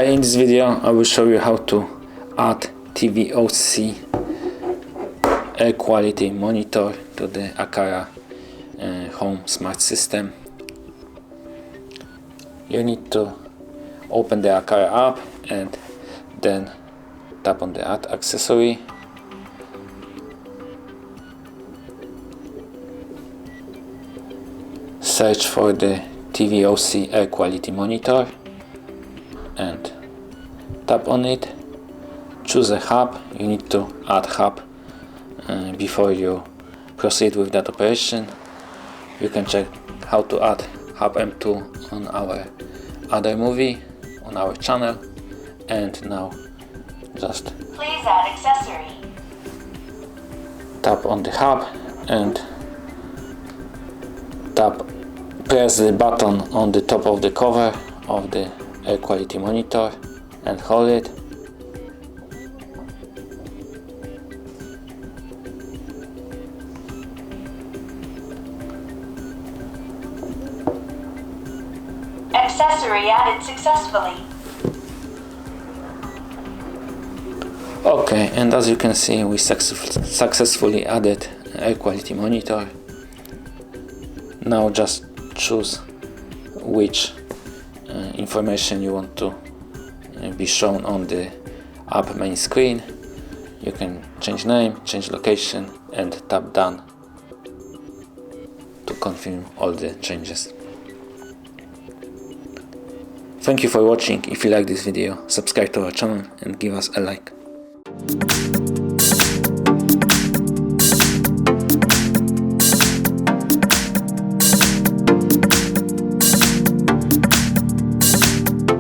Hi, in this video I will show you how to add TVOC air quality monitor to the Aqara Home Smart System. You need to open the Aqara app and then tap on the Add accessory. Search for the TVOC air quality monitor and tap on it. Choose a hub. You need to add hub before you proceed with that operation. You can check how to add Hub M2 on our other movie on our channel. And now just please add accessory. Tap on the hub and press the button on the top of the cover of the air quality monitor and hold it. Accessory added successfully. Okay, and as you can see, we successfully added air quality monitor. Now just choose which information you want to be shown on the app main screen. You can change name, change location and tap done to confirm all the changes. Thank you for watching. If you like this video, subscribe to our channel and give us a like.